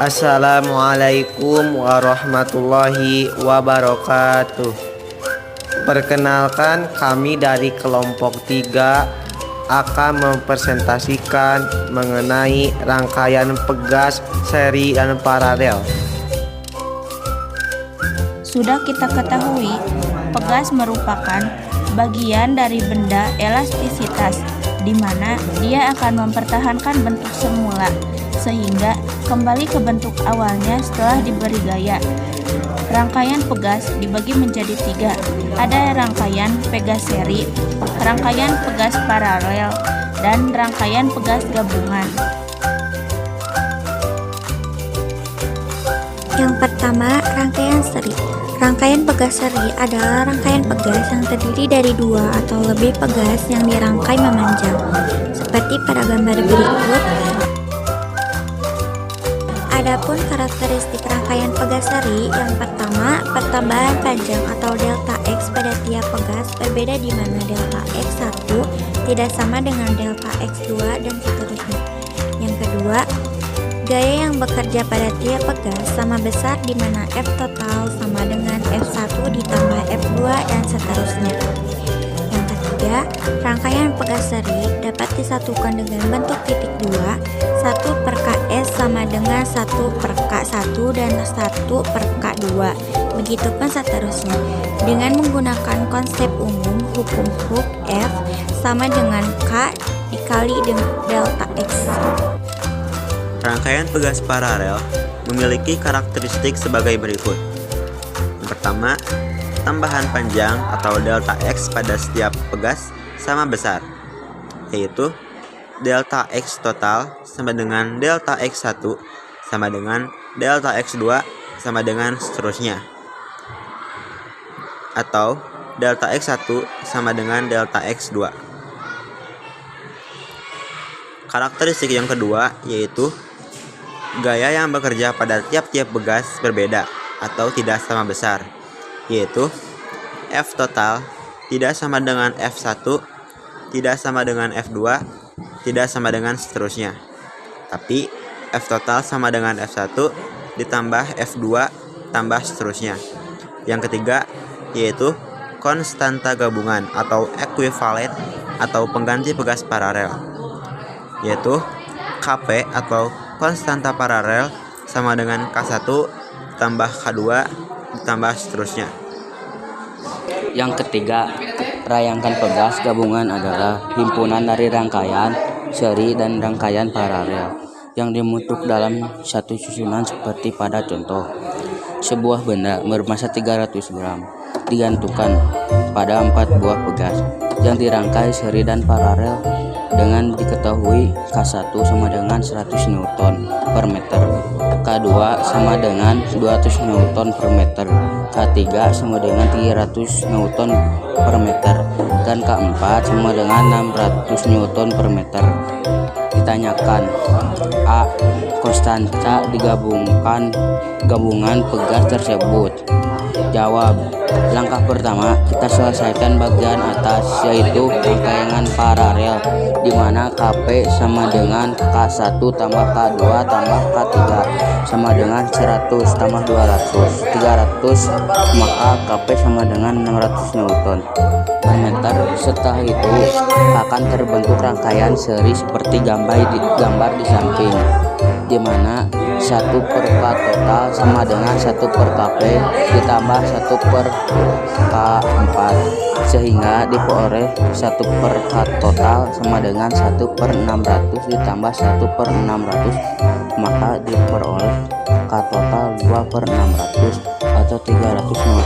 Assalamualaikum warahmatullahi wabarakatuh. Perkenalkan, kami dari kelompok 3 akan mempresentasikan mengenai rangkaian pegas, seri, dan paralel. Sudah kita ketahui, pegas merupakan bagian dari benda elastisitas, di mana dia akan mempertahankan bentuk semula sehingga kembali ke bentuk awalnya setelah diberi gaya. Rangkaian pegas dibagi menjadi 3. Ada rangkaian pegas seri, rangkaian pegas paralel, dan rangkaian pegas gabungan. Yang pertama, rangkaian seri. Rangkaian pegas seri adalah rangkaian pegas yang terdiri dari 2 atau lebih pegas yang dirangkai memanjang, seperti pada gambar berikut. Adapun karakteristik rangkaian pegas seri, yang pertama, pertambahan panjang atau delta X pada tiap pegas berbeda, di mana delta X1 tidak sama dengan delta X2 dan seterusnya. Yang kedua, gaya yang bekerja pada tiap pegas sama besar, di mana F total sama dengan F1 ditambah F2 dan seterusnya. Yang ketiga, rangkaian pegas seri dapat disatukan dengan bentuk titik 2, 1 per KS sama dengan 1 per K1 dan 1 per K2. Begitupun seterusnya. Dengan menggunakan konsep umum, hukum Hooke F sama dengan K dikali delta X. Rangkaian pegas paralel memiliki karakteristik sebagai berikut. Yang pertama, tambahan panjang atau delta X pada setiap pegas sama besar, yaitu delta X total sama dengan delta X1 sama dengan delta X2 sama dengan seterusnya, atau delta X1 sama dengan delta X2. Karakteristik yang kedua yaitu gaya yang bekerja pada tiap-tiap pegas berbeda atau tidak sama besar, yaitu F total tidak sama dengan F1, tidak sama dengan F2, tidak sama dengan seterusnya. Tapi F total sama dengan F1 ditambah F2 tambah seterusnya. Yang ketiga yaitu konstanta gabungan atau equivalent atau pengganti pegas paralel, yaitu Kp atau konstanta paralel sama dengan K1 tambah K2 ditambah seterusnya. Yang ketiga, rangkaian pegas gabungan adalah himpunan dari rangkaian seri dan rangkaian paralel yang dibentuk dalam satu susunan, seperti pada contoh. Sebuah benda bermassa 300 gram digantungkan pada 4 buah pegas yang dirangkai seri dan paralel dengan diketahui K1 sama dengan 100 Newton per meter, K2 sama dengan 200 Newton per meter, K3 sama dengan 300 Newton per meter, dan K4 sama dengan 600 Newton per meter. Ditanyakan, A. Konstanta gabungan pegas tersebut. Jawab. Langkah pertama, kita selesaikan bagian atas, yaitu rangkaian paralel, di mana Kp sama dengan K1 tambah K2 tambah K3 sama dengan 100 tambah 200, 300, maka Kp sama dengan 600 Newton per meter. Setelah itu akan terbentuk rangkaian seri seperti gambar di samping, di mana 1 per K total sama dengan 1 per Kp ditambah 1 per K4, sehingga diperoleh 1 per K total sama dengan 1 per 600 ditambah 1 per 600, maka diperoleh K total 2 per 600 atau 300